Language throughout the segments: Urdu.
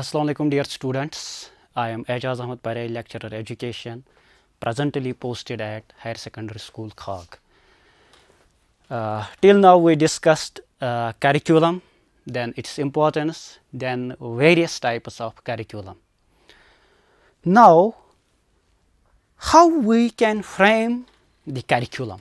Assalamu alaikum dear students. I am Ejaz Ahmed Pare, lecturer education, presently posted at Higher Secondary School Khag. Till now we discussed curriculum, then its importance, then various types of curriculum. Now, how we can frame the curriculum?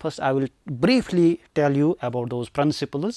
First I will briefly tell you about those principles.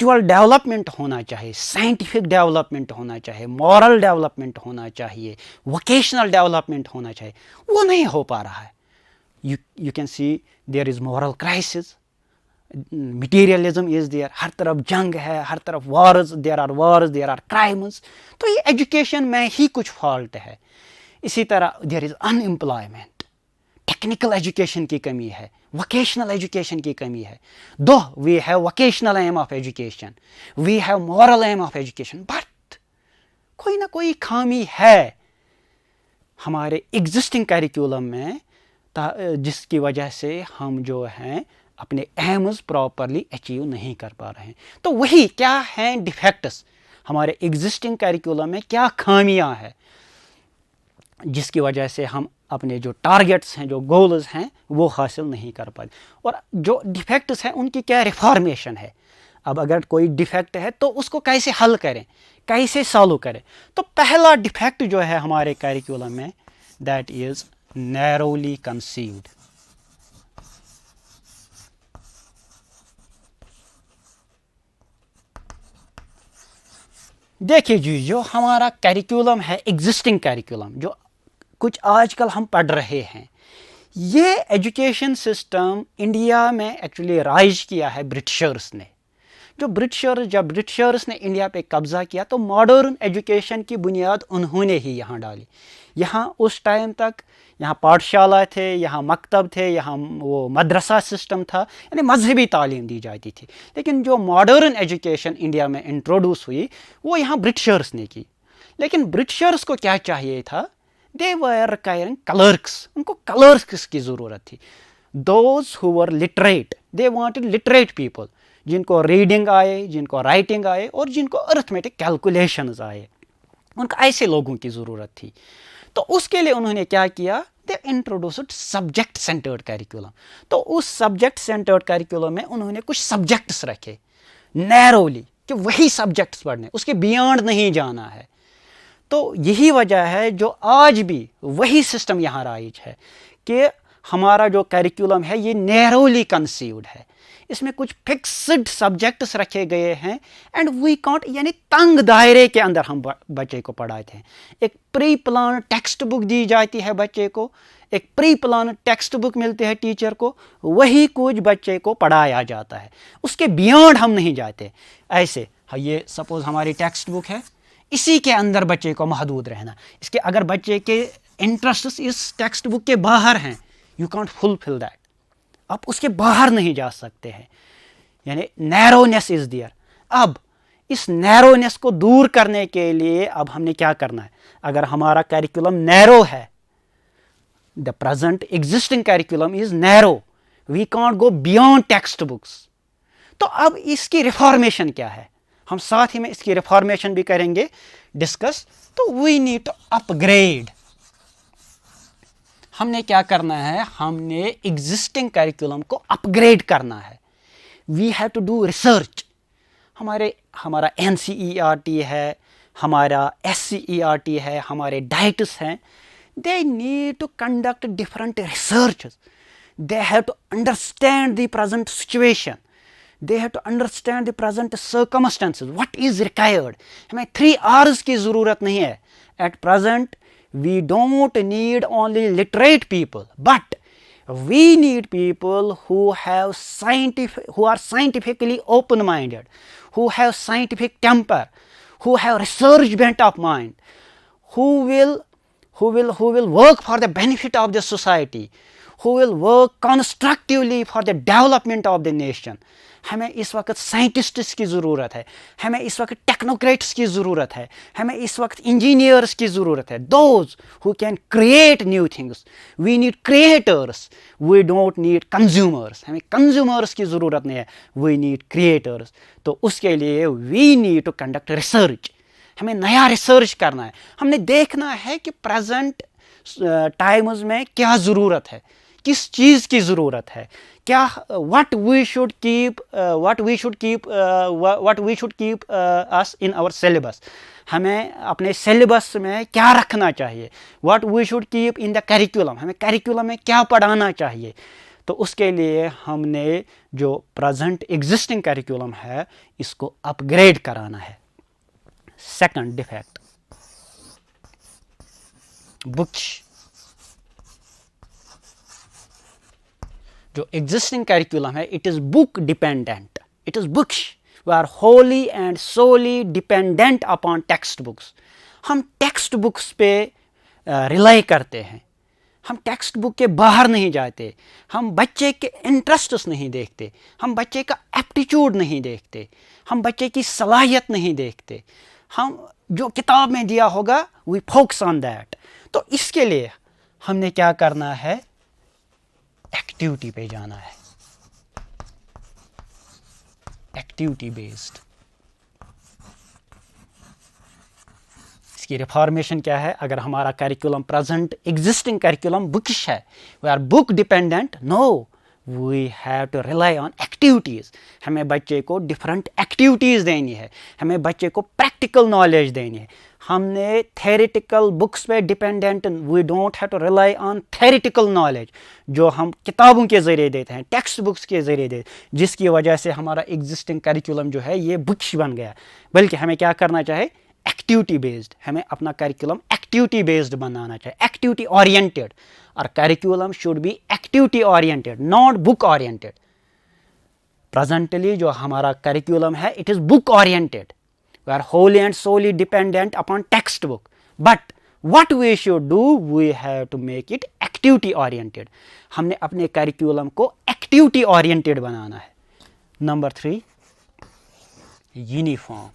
Spiritual development ہونا چاہیے, سائنٹیفک ڈیولپمنٹ ہونا چاہیے, مورل ڈیولپمنٹ ہونا چاہیے, ووکیشنل ڈیولپمنٹ ہونا چاہیے, وہ نہیں ہو پا رہا ہے. You can see there is moral crisis, materialism is there, ہر طرف جنگ ہے, ہر طرف وارز, دیر آر کرائمز. تو یہ ایجوکیشن میں ہی کچھ فالٹ ہے. اسی طرح there is unemployment, technical education کی کمی ہے, ووکیشنل ایجوکیشن کی کمی ہے. Though we have vocational aim of education, we have moral aim of education, but کوئی نہ کوئی خامی ہے ہمارے ایگزسٹنگ کریکولم میں, جس کی وجہ سے ہم جو ہیں اپنے ایمز پراپرلی اچیو نہیں کر پا رہے ہیں. تو وہی کیا ہیں ڈیفیکٹس, ہمارے ایگزسٹنگ کریکولم میں کیا خامیاں ہیں جس کی وجہ سے ہم اپنے جو ٹارگیٹس ہیں, جو گولز ہیں, وہ حاصل نہیں کر پاتے. اور جو ڈیفیکٹس ہیں ان کی کیا ریفارمیشن ہے. اب اگر کوئی ڈیفیکٹ ہے تو اس کو کیسے حل کریں, کیسے سالو کریں. تو پہلا ڈیفیکٹ جو ہے ہمارے کریکولم میں, دیٹ از نیرولی کنسیوڈ. دیکھیے جی, جو ہمارا کریکولم ہے, ایگزسٹنگ کریکولم جو کچھ آج کل ہم پڑھ رہے ہیں, یہ ایجوکیشن سسٹم انڈیا میں ایکچولی رائج کیا ہے برٹشرس نے. جب برٹشرس نے انڈیا پہ قبضہ کیا تو ماڈرن ایجوکیشن کی بنیاد انہوں نے ہی یہاں ڈالی. یہاں اس ٹائم تک یہاں پاٹھشالہ تھے, یہاں مکتب تھے, یہاں وہ مدرسہ سسٹم تھا, یعنی مذہبی تعلیم دی جاتی تھی. لیکن جو ماڈرن ایجوکیشن انڈیا میں انٹروڈیوس ہوئی وہ یہاں برٹشرس نے کی. لیکن برٹشرس کو کیا چاہیے تھا, دے ور ریکوائرنگ کلرکس, ان کو کلرکس کی ضرورت تھی. Those who were literate, they wanted literate people, جن کو ریڈنگ آئے, جن کو رائٹنگ آئے, اور جن کو ارتھمیٹک کیلکولیشنز آئے. ان کو ایسے لوگوں کی ضرورت تھی. تو اس کے لیے انہوں نے کیا کیا, they introduced subject centred curriculum. تو اس سبجیکٹ سینٹرڈ کریکولم میں انہوں نے کچھ سبجیکٹس رکھے نیرولی, کہ وہی سبجیکٹس پڑھنے, اس کے بیانڈ نہیں جانا ہے. تو یہی وجہ ہے جو آج بھی وہی سسٹم یہاں رائج ہے کہ ہمارا جو کریکولم ہے یہ نیرولی کنسیوڈ ہے. اس میں کچھ فکسڈ سبجیکٹس رکھے گئے ہیں, اینڈ وی کانٹ, یعنی تنگ دائرے کے اندر ہم بچے کو پڑھاتے ہیں. ایک پری پلان ٹیکسٹ بک دی جاتی ہے بچے کو, ایک پری پلان ٹیکسٹ بک ملتے ہیں ٹیچر کو, وہی کچھ بچے کو پڑھایا جاتا ہے, اس کے بیانڈ ہم نہیں جاتے. ایسے یہ سپوز ہماری ٹیکسٹ بک ہے, اسی کے اندر بچے کو محدود رہنا. اس کے اگر بچے کے انٹرسٹس اس ٹیکسٹ بک کے باہر ہیں, یو کانٹ فلفل دیٹ, آپ اس کے باہر نہیں جا سکتے ہیں, یعنی نیرونیس از دیئر. اب اس نیرونیس کو دور کرنے کے لیے اب ہم نے کیا کرنا ہے, اگر ہمارا کریکولم نیرو ہے, the present existing curriculum is narrow, we can't go beyond text books. تو اب اس کی ریفارمیشن کیا ہے, ہم ساتھ ہی میں اس کی ریفارمیشن بھی کریں گے ڈسکس. تو we need to upgrade. ہم نے کیا کرنا ہے, ہم نے ایگزسٹنگ کریکولم کو اپ گریڈ کرنا ہے. We have to do research. ہمارا NCERT ہے, ہمارا SCERT ہے, ہمارے ڈائٹس ہیں, they need to conduct different researches. They have to understand the present situation, they have to understand the present circumstances, what is required. ہمیں 3 R's کی ضرورت نہیں ہے. At present we don't need only literate people, but we need people who are scientifically open minded, who have scientific temper, who have research bent of mind, who will work for the benefit of the society, who will work constructively for the development of the nation. ہمیں اس وقت سائنٹسٹس کی ضرورت ہے, ہمیں اس وقت ٹیکنوکریٹس کی ضرورت ہے, ہمیں اس وقت انجینئرس کی ضرورت ہے. Those who can create new things. We need creators, we don't need consumers. ہمیں کنزیومرس کی ضرورت نہیں ہے, وی نیڈ کریٹرس. تو اس کے لیے we need to conduct research. ہمیں نیا ریسرچ کرنا ہے. ہم نے دیکھنا ہے کہ پریزنٹ ٹائمز میں کیا ضرورت ہے, کس چیز کی ضرورت ہے, کیا what we should keep us in our syllabus. ہمیں اپنے سلیبس میں کیا رکھنا چاہیے, what we should keep in the curriculum. ہمیں کریکولم میں کیا پڑھانا چاہیے. تو اس کے لیے ہم نے جو پریزنٹ ایگزسٹنگ کریکولم ہے اس کو اپ گریڈ کرانا ہے. Second defect, books. جو ایگزسٹنگ کریکولم ہے it is book dependent. It is books. We are wholly and solely dependent upon textbooks. ہم ٹیکسٹ بکس پہ ریلائی کرتے ہیں. ہم ٹیکسٹ بک کے باہر نہیں جاتے. ہم بچے کے انٹرسٹس نہیں دیکھتے. ہم بچے کا ایپٹیچیوڈ نہیں دیکھتے. ہم بچے کی صلاحیت نہیں دیکھتے. ہم جو کتاب میں دیا ہوگا وی فوکس آن دیٹ. تو اس کے لیے ہم نے کیا کرنا ہے، ایکٹیویٹی پہ جانا ہے. Activity based. اس کی ریفارمیشن کیا ہے؟ اگر ہمارا curriculum present existing curriculum bookish ہے، we are book dependent, no, we have to rely on activities. ہمیں بچے کو ڈفرینٹ ایکٹیویٹیز دینی ہے. ہمیں بچے کو پریکٹیکل نالج دینی ہے. ہم نے تھیریٹیکل بکس پہ dependent, we don't have to rely on theoretical knowledge جو ہم کتابوں کے ذریعے دیتے ہیں، ٹیکسٹ بکس کے ذریعے دیتے ہیں، جس کی وجہ سے ہمارا ایگزسٹنگ کریکولم جو ہے یہ بکش بن گیا. بلکہ ہمیں کیا کرنا چاہے، ایکٹیویٹی بیسڈ. ہمیں اپنا کریکولم ایکٹیویٹی بیسڈ بنانا چاہیے، ایکٹیویٹی اورینٹیڈ. اور curriculum should be activity oriented, not book oriented. Presently جو ہمارا کریکولم ہے it is book oriented. We are wholly and solely dependent upon textbook. But what we should do, we have to make it activity oriented. ہم نے اپنے کریکولم کو ایکٹیویٹی اورینٹیڈ بنانا ہے. Number 3، uniform.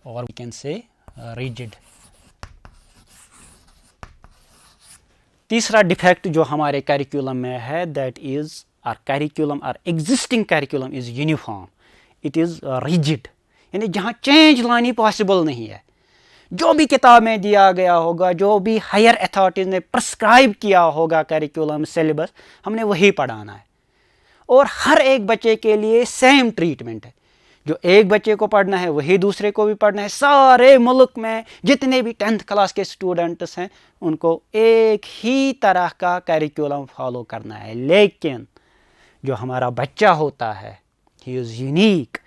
or we can say rigid. تیسرا ڈیفیکٹ جو ہمارے کریکولم میں ہے that is our curriculum, our existing curriculum is uniform. It is rigid. یعنی جہاں چینج لانی پاسبل نہیں ہے. جو بھی کتاب میں دیا گیا ہوگا، جو بھی ہائر اتھارٹیز نے پرسکرائب کیا ہوگا کریکولم سلیبس، ہم نے وہی پڑھانا ہے. اور ہر ایک بچے کے لیے سیم ٹریٹمنٹ ہے. جو ایک بچے کو پڑھنا ہے وہی دوسرے کو بھی پڑھنا ہے. سارے ملک میں جتنے بھی 10th کلاس کے اسٹوڈنٹس ہیں ان کو ایک ہی طرح کا کریکولم فالو کرنا ہے. لیکن جو ہمارا بچہ ہوتا ہے he is unique,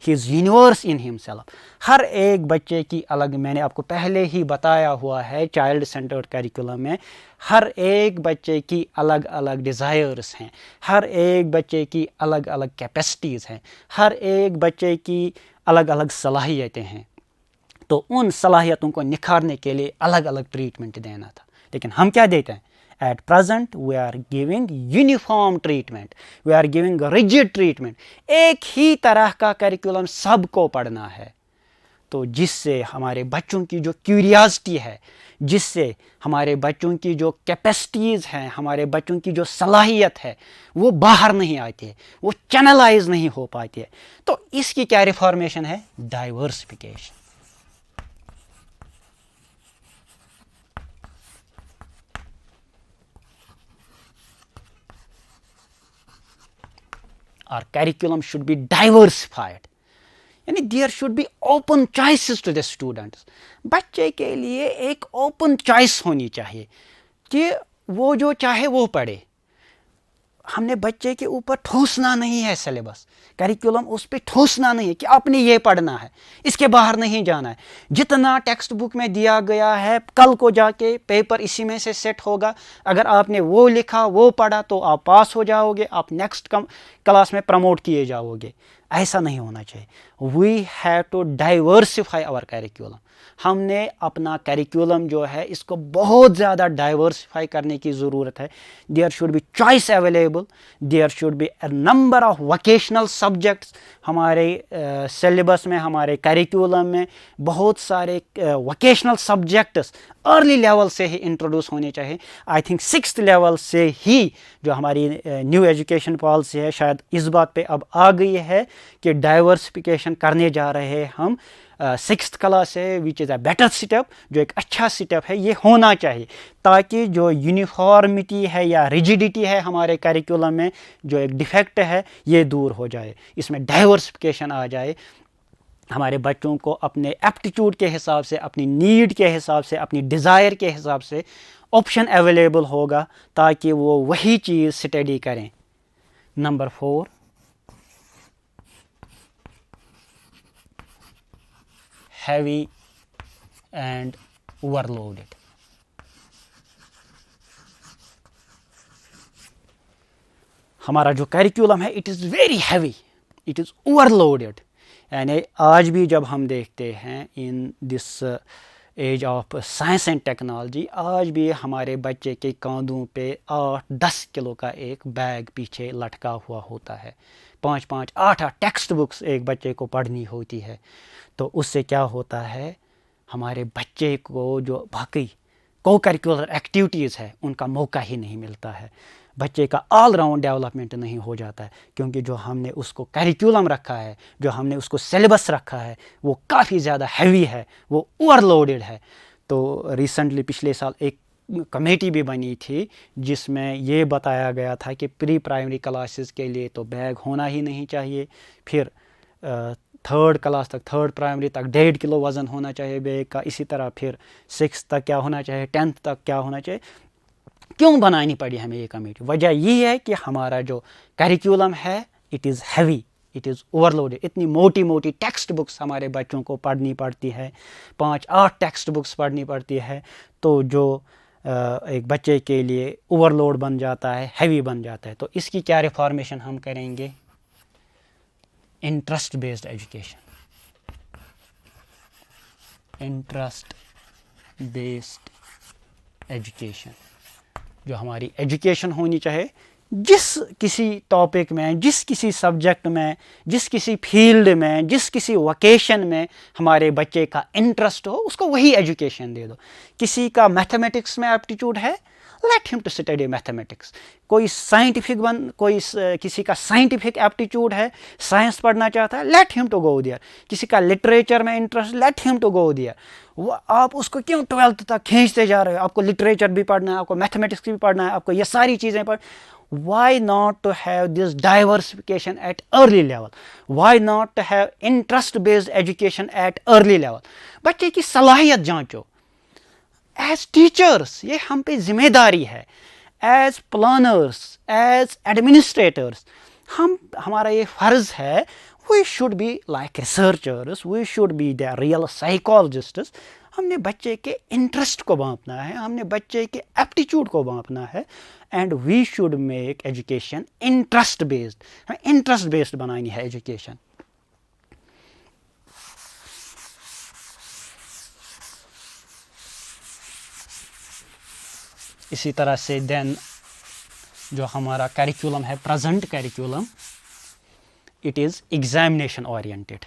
he is universe in himself. ہر ایک بچے کی الگ، میں نے آپ کو پہلے ہی بتایا ہوا ہے چائلڈ سینٹرڈ کریکولم میں، ہر ایک بچے کی الگ الگ ڈیزائرس ہیں، ہر ایک بچے کی الگ الگ کیپیسٹیز ہیں، ہر ایک بچے کی الگ الگ صلاحیتیں ہیں. تو ان صلاحیتوں کو نکھارنے کے لیے الگ الگ ٹریٹمنٹ دینا تھا. لیکن ہم کیا دیتے ہیں؟ At present we are giving uniform treatment, we are giving rigid treatment. ایک ہی طرح کا کریکولم سب کو پڑھنا ہے. تو جس سے ہمارے بچوں کی جو کیوریاسٹی ہے، جس سے ہمارے بچوں کی جو کیپیسٹیز ہیں، ہمارے بچوں کی جو صلاحیت ہے وہ باہر نہیں آتی ہے، وہ چینلائز نہیں ہو پاتی ہے. تو اس کی کیا ریفارمیشن ہے؟ Diversification. Our curriculum should be diversified. یعنی there should be open choices to the students. بچے کے لیے ایک اوپن چوائس ہونی چاہیے کہ وہ جو چاہے وہ پڑھے. ہم نے بچے کے اوپر ٹھوسنا نہیں ہے سلیبس، کریکولم اس پہ ٹھوسنا نہیں ہے کہ آپ نے یہ پڑھنا ہے، اس کے باہر نہیں جانا ہے. جتنا ٹیکسٹ بک میں دیا گیا ہے کل کو جا کے پیپر اسی میں سے سیٹ ہوگا. اگر آپ نے وہ لکھا وہ پڑھا تو آپ پاس ہو جاؤ گے، آپ نیکسٹ کلاس میں پروموٹ کیے جاؤ گے. ایسا نہیں ہونا چاہیے. We have to diversify our curriculum. ہم نے اپنا کریکولم جو ہے اس کو بہت زیادہ ڈائیورسفائی کرنے کی ضرورت ہے. There should be choice available, there should be a number of vocational subjects. ہمارے سلیبس میں، ہمارے کریکولم میں بہت سارے ووکیشنل سبجیکٹس ارلی لیول سے ہی انٹروڈیوس ہونے چاہیے. آئی تھنک 6th لیول سے ہی جو ہماری نیو ایجوکیشن پالیسی ہے شاید اس بات پہ اب آ گئی ہے کہ ڈائیورسفیکیشن کرنے جا رہے ہیں ہم. 6th کلاس ہے which is a better step, جو ایک اچھا سٹیپ ہے. یہ ہونا چاہیے تاکہ جو یونیفارمٹی ہے یا ریجیڈیٹی ہے ہمارے کریکولم میں، جو ایک ڈیفیکٹ ہے، یہ دور ہو جائے، اس میں ڈائیورسفیکیشن آ جائے. ہمارے بچوں کو اپنے ایپٹیچوڈ کے حساب سے، اپنی نیڈ کے حساب سے، اپنی ڈیزائر کے حساب سے آپشن اویلیبل ہوگا تاکہ وہ وہی چیز اسٹڈی کریں. Number 4، heavy and overloaded. ہمارا جو کریکولم ہے it is very heavy, it is overloaded. یعنی آج بھی جب ہم دیکھتے ہیں in this age of science and technology, آج بھی ہمارے بچے کے کاندھوں پہ 8-10 کلو کا ایک بیگ پیچھے لٹکا ہوا ہوتا ہے. 5-5 8 ٹیکسٹ بکس ایک بچے کو پڑھنی ہوتی ہے. تو اس سے کیا ہوتا ہے، ہمارے بچے کو جو باقی کو کریکولر ایکٹیویٹیز ہے ان کا موقع ہی نہیں ملتا ہے. بچے کا آل راؤنڈ ڈیولپمنٹ نہیں ہو جاتا ہے، کیونکہ جو ہم نے اس کو کریکولم رکھا ہے، جو ہم نے اس کو سلیبس رکھا ہے، وہ کافی زیادہ ہیوی ہے، وہ اوور لوڈڈ ہے. تو ریسنٹلی پچھلے سال ایک کمیٹی بھی بنی تھی جس میں یہ بتایا گیا تھا کہ پری پرائمری کلاسز کے لیے تو بیگ ہونا ہی نہیں چاہیے. پھر 3rd کلاس تک، 3rd پرائمری تک 1.5 کلو وزن ہونا چاہیے بیگ کا. اسی طرح پھر 6 تک کیا ہونا چاہیے، 10th تک کیا ہونا چاہیے. کیوں بنانی پڑی ہمیں یہ کمیٹی؟ وجہ یہ ہے کہ ہمارا جو کریکولم ہے it is heavy, it is over loaded. اتنی موٹی موٹی ٹیکسٹ بکس ہمارے بچوں کو پڑھنی پڑتی ہے، 5-8 ٹیکسٹ بکس پڑھنی پڑتی ہے. تو جو ایک بچے کے لیے اوور لوڈ بن جاتا ہے، ہیوی بن جاتا ہے. تو اس کی کیا ریفارمیشن ہم کریں گے؟ Interest based education. Interest based education, جو ہماری ایجوکیشن ہونی چاہے، جس کسی ٹاپک میں، جس کسی سبجیکٹ میں، جس کسی فیلڈ میں، جس کسی ووکیشن میں ہمارے بچے کا انٹرسٹ ہو، اس کو وہی ایجوکیشن دے دو. کسی کا میتھمیٹکس میں ایپٹیچوڈ ہے، لیٹ ہم ٹو اسٹڈی میتھمیٹکس. کوئی کسی کا سائنٹیفک ایپٹیچوڈ ہے، سائنس پڑھنا چاہتا ہے، لیٹ ہم ٹو گو دیئر. کسی کا لٹریچر میں انٹرسٹ، لیٹ ہم ٹو گو دیئر. وہ آپ اس کو کیوں 12th تک کھینچتے جا رہے ہو؟ آپ کو لٹریچر بھی پڑھنا ہے، آپ کو میتھمیٹکس بھی پڑھنا ہے، آپ کو یہ ساری چیزیں Why not to have this diversification at early level? Why not to have interest-based education at early level? بچے کی صلاحیت جانچو. ایز ٹیچرس یہ ہم پہ ذمہ داری ہے، ایز پلانرس، ایز ایڈمنسٹریٹرس ہمارا یہ فرض ہے. We should be like researchers, we should be the real psychologists. ہم نے بچے کے انٹرسٹ کو بانپنا ہے، ہم نے بچے کے ایپٹیچوڈ کو بانپنا ہے. And we should make education interest based. ہمیں انٹرسٹ بیسڈ بنانی ہے ایجوکیشن. اسی طرح سے دین جو ہمارا کریکولم ہے، present curriculum, it is examination oriented.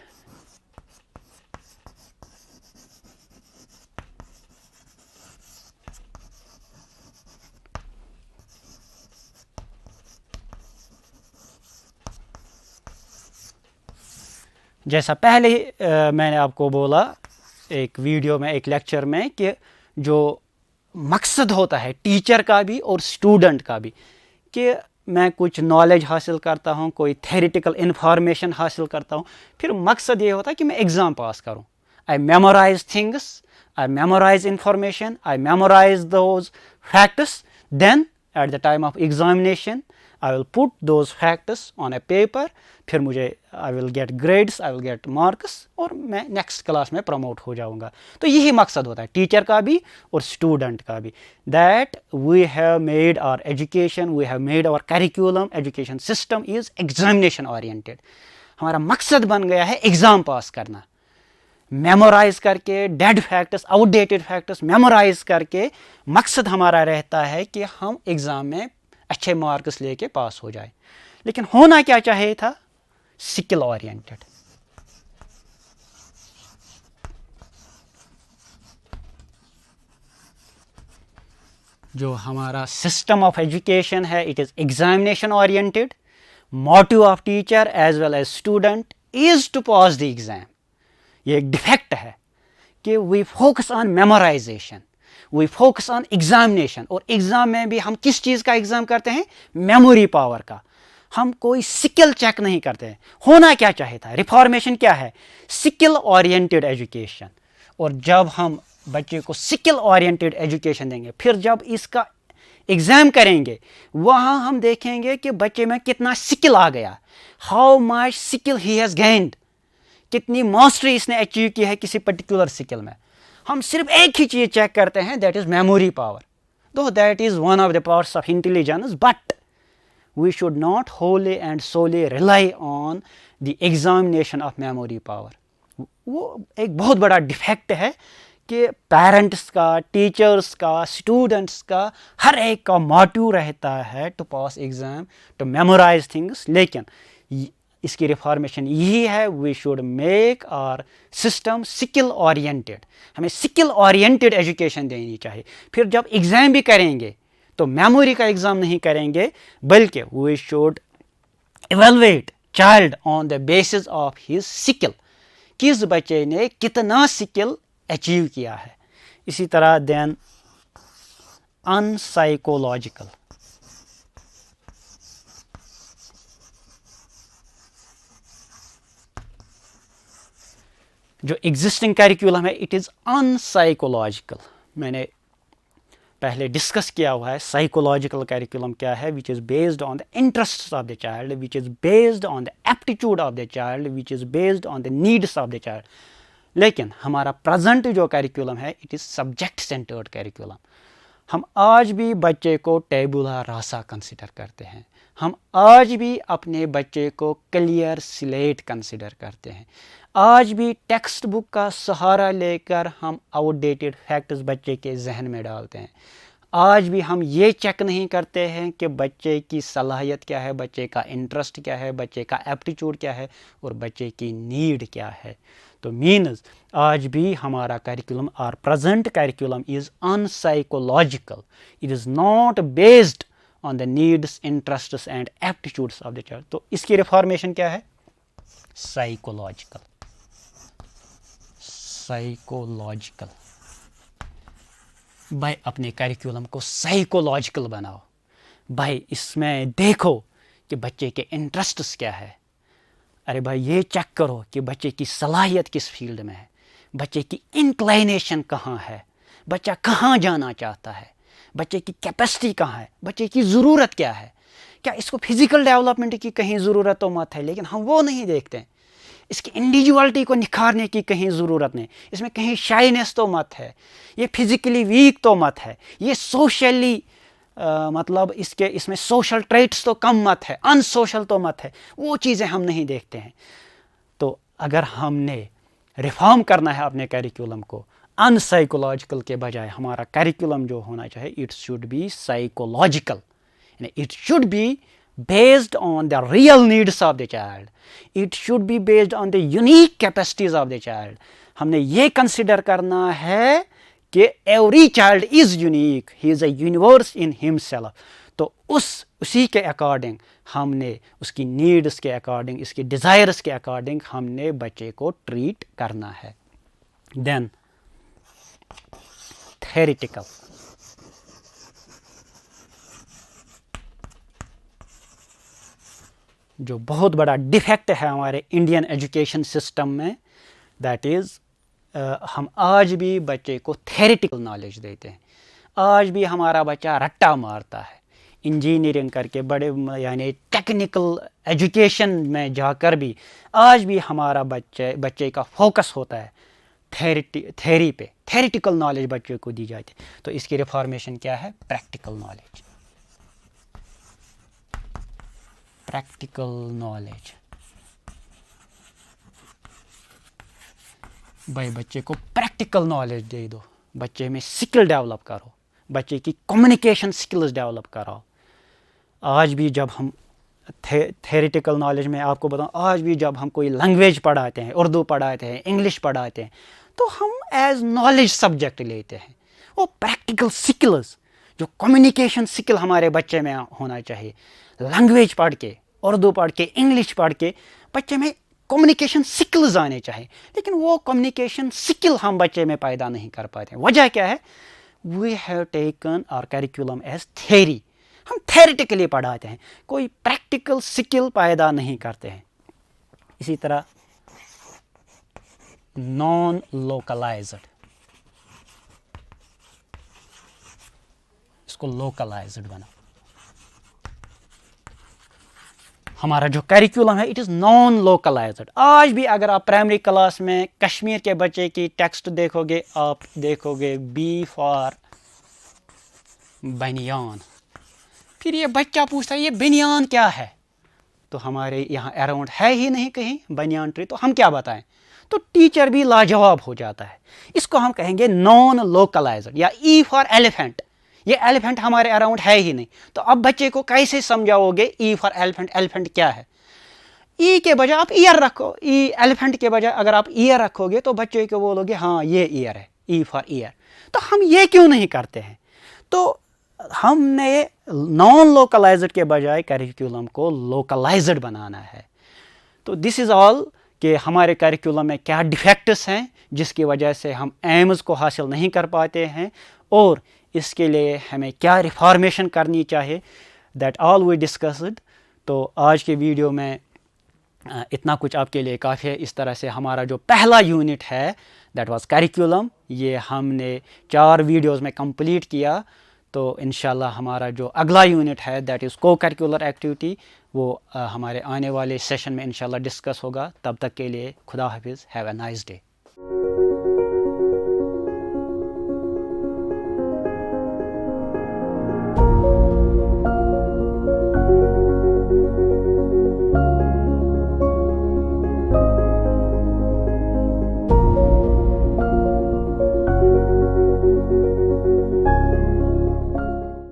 جیسا پہلے میں نے آپ کو بولا ایک ویڈیو میں، ایک لیکچر میں، کہ جو مقصد ہوتا ہے ٹیچر کا بھی اور اسٹوڈنٹ کا بھی، کہ میں کچھ نالج حاصل کرتا ہوں، کوئی تھیریٹیکل انفارمیشن حاصل کرتا ہوں، پھر مقصد یہ ہوتا ہے کہ میں ایگزام پاس کروں. I memorise things, I memorise information, I memorise those facts. Then at the time of examination I will put those facts on a paper. پھر مجھے I will get grades, I will get marks، اور میں نیکسٹ کلاس میں پروموٹ ہو جاؤں گا. تو یہی مقصد ہوتا ہے ٹیچر کا بھی اور اسٹوڈنٹ کا بھی. That we have made our education, we have made our curriculum, education system is examination oriented. ہمارا مقصد بن گیا ہے ایگزام پاس کرنا. میمورائز کر کے dead facts, outdated facts memorize کر کے مقصد ہمارا رہتا ہے کہ ہم ایگزام میں اچھے مارکس لے کے پاس ہو جائے. لیکن ہونا کیا چاہیے تھا؟ Skill oriented. جو ہمارا سسٹم آف ایجوکیشن ہے it is examination oriented. Motive of teacher as well as student is to pass the exam. یہ ایک ڈیفیکٹ ہے کہ we focus on memorization, we focus on examination. اور ایگزام میں بھی ہم کس چیز کا ایگزام کرتے ہیں؟ میموری پاور کا. ہم کوئی سکل چیک نہیں کرتے ہیں. ہونا کیا چاہیے تھا؟ ریفارمیشن کیا ہے؟ سکل اورینٹیڈ ایجوکیشن. اور جب ہم بچے کو سکل اورینٹیڈ ایجوکیشن دیں گے, پھر جب اس کا ایگزام کریں گے, وہاں ہم دیکھیں گے کہ بچے میں کتنا سکل آ گیا, how much skill he has گینڈ, کتنی ماسٹری اس نے اچیو کی ہے کسی پرٹیکولر سکل میں. ہم صرف ایک ہی چیز چیک کرتے ہیں, that is memory power. though that is one of the parts of intelligence, but we should not wholly and solely rely on the examination of memory power. وہ ایک بہت بڑا ڈیفیکٹ ہے کہ پیرنٹس کا, ٹیچرس کا, اسٹوڈنٹس کا, ہر ایک کا موٹیو رہتا ہے to pass exam, to memorize things. لیکن اس کی ریفارمیشن یہی ہے, we should make our system skill oriented. ہمیں سکل اورینٹیڈ ایجوکیشن دینی چاہیے. پھر جب ایگزام بھی کریں گے تو میموری کا ایگزام نہیں کریں گے, بلکہ we should evaluate child on the basis of his skill. کس بچے نے کتنا سکل اچیو کیا ہے. اسی طرح دین ان سائیکولوجیکل, جو ایگزسٹنگ کیریکولم ہے اٹ از ان سائیکولوجیکل. میں نے پہلے ڈسکس کیا ہوا ہے سائیکولوجیکل کیریکولم کیا ہے, which is based on the interest of the child, which is based on the aptitude of the child, which is based on the needs of the child. لیکن ہمارا پریزنٹ جو کیریکولم ہے it is subject centred curriculum. ہم آج بھی بچے کو ٹیبولا راسا کنسیڈر کرتے ہیں, ہم آج بھی اپنے بچے کو کلیئر سلیٹ کنسیڈر کرتے ہیں, آج بھی ٹیکسٹ بک کا سہارا لے کر ہم آؤٹ ڈیٹڈ فیکٹس بچے کے ذہن میں ڈالتے ہیں. آج بھی ہم یہ چیک نہیں کرتے ہیں کہ بچے کی صلاحیت کیا ہے, بچے کا انٹرسٹ کیا ہے, بچے کا ایپٹیچیوڈ کیا ہے, اور بچے کی نیڈ کیا ہے. تو مینز آج بھی ہمارا کیریکولم اور present curriculum is in psychological. It is not based on the needs, interests and aptitudes of the child. تو اس کی ریفارمیشن کیا ہے؟ سائیکولوجیکل. سائیکولوجیکل بھائی اپنے کیریکولم کو سائیکولوجیکل بناؤ. بھائی اس میں دیکھو کہ بچے کے انٹرسٹس کیا ہے. ارے بھائی یہ چیک کرو کہ بچے کی صلاحیت کس فیلڈ میں ہے, بچے کی انکلائنیشن کہاں ہے, بچہ کہاں جانا چاہتا ہے, بچے کی کیپیسٹی کہاں ہے, بچے کی ضرورت کیا ہے. کیا اس کو فزیکل ڈیولپمنٹ کی کہیں ضرورت تو مت ہے, لیکن ہم وہ نہیں دیکھتے ہیں. اس کی انڈیویجوالٹی کو نکھارنے کی کہیں ضرورت نہیں, اس میں کہیں شائنیس تو مت ہے, یہ فزیکلی ویک تو مت ہے, یہ سوشلی مطلب اس میں سوشل ٹریٹس تو کم مت ہے, ان سوشل تو مت ہے. وہ چیزیں ہم نہیں دیکھتے ہیں. تو اگر ہم نے ریفارم کرنا ہے اپنے کیریکولم کو ان سائیکولوجیکل کے بجائے, ہمارا کیریکولم جو ہونا چاہیے it should be psychological. It should be based on the real needs of the child. It should be based on the unique capacities of the child. ہم نے یہ کنسیڈر کرنا ہے کہ every child is unique. He is a universe in himself. تو اسی کے اکارڈنگ ہم نے اس کی نیڈس کے اکارڈنگ, اس کی ڈیزائرس کے اکارڈنگ ہم نے بچے کو ٹریٹ کرنا ہے. دین تھیریٹیکل. جو بہت بڑا ڈیفیکٹ ہے ہمارے انڈین ایجوکیشن سسٹم میں, دیٹ از ہم آج بھی بچے کو تھیریٹیکل نالج دیتے ہیں. آج بھی ہمارا بچہ رٹا مارتا ہے, انجینئرنگ کر کے بڑے یعنی ٹیکنیکل ایجوکیشن میں جا کر بھی آج بھی ہمارا بچے کا فوکس ہوتا ہے تھیری پہ. تھیریٹیکل نالج بچے کو دی جاتی ہے. تو اس کی ریفارمیشن کیا ہے؟ Practical knowledge. Practical knowledge. بھائی بچے کو پریکٹیکل نالج دے دو, بچے میں سکل ڈیولپ کرو, بچے کی کمیونیکیشن سکلز ڈیولپ کراؤ. آج بھی جب ہم تھیریٹیکل نالج میں آپ کو بتاؤں, آج بھی جب ہم کوئی لینگویج پڑھاتے ہیں, اردو پڑھاتے ہیں, انگلش پڑھاتے ہیں, تو ہم ایز نالج سبجیکٹ لیتے ہیں. وہ پریکٹیکل سکلز جو کمیونیکیشن سکل ہمارے بچے میں ہونا چاہیے. لینگویج پڑھ کے, اردو پڑھ کے, انگلش پڑھ کے بچے میں کمیونیکیشن سکلز آنے چاہیے, لیکن وہ کمیونیکیشن سکل ہم بچے میں پیدا نہیں کر پاتے ہیں. وجہ کیا ہے؟ We have taken our curriculum as theory. ہم تھیریٹیکلی پڑھاتے ہیں, کوئی پریکٹیکل سکل پیدا نہیں کرتے ہیں. اسی طرح نان لوکلائزڈ, اس کو لوکلائزڈ بنا. ہمارا جو کیریکولم ہے اٹ از نان لوکلائزڈ. آج بھی اگر آپ پرائمری کلاس میں کشمیر کے بچے کی ٹیکسٹ دیکھو گے, آپ دیکھو گے بی فار بنیان. پھر یہ بچہ پوچھتا ہے یہ بنیان کیا ہے, تو ہمارے یہاں اراؤنڈ ہے ہی نہیں کہیں بنیان ٹری, تو ہم کیا بتائیں. تو ٹیچر بھی لاجواب ہو جاتا ہے. اس کو ہم کہیں گے نان لوکلائزڈ. یا ای فار ایلیفینٹ, یہ ایلیفینٹ ہمارے اراؤنڈ ہے ہی نہیں, تو اب بچے کو کیسے سمجھاؤ گے ای فار ایلیفینٹ, ایلیفینٹ کیا ہے. ای کے بجائے آپ ایئر رکھو, ای ایلیفینٹ کے بجائے اگر آپ ایئر رکھو گے تو بچے کو بولو گے ہاں یہ ایئر ہے, ای فار ایئر. تو ہم یہ کیوں نہیں کرتے ہیں. تو ہم نے نان لوکلائزڈ کے بجائے کیریکولم کو لوکلائزڈ بنانا ہے. تو دس از آل کہ ہمارے کیریکولم میں کیا ڈیفیکٹس ہیں جس کی وجہ سے ہم ایمز کو حاصل نہیں کر پاتے ہیں, اور اس کے لیے ہمیں کیا ریفارمیشن کرنی چاہیے. That all we discussed. تو آج کے ویڈیو میں اتنا کچھ آپ کے لیے کافی ہے. اس طرح سے ہمارا جو پہلا یونٹ ہے دیٹ واز کیریکولم, یہ ہم نے 4 ویڈیوز میں کمپلیٹ کیا. تو انشاءاللہ ہمارا جو اگلا یونٹ ہے دیٹ از کو کریکولر ایکٹیویٹی, وہ ہمارے آنے والے سیشن میں انشاءاللہ ڈسکس ہوگا. تب تک کے لیے خدا حافظ, ہیو اے نائس ڈے.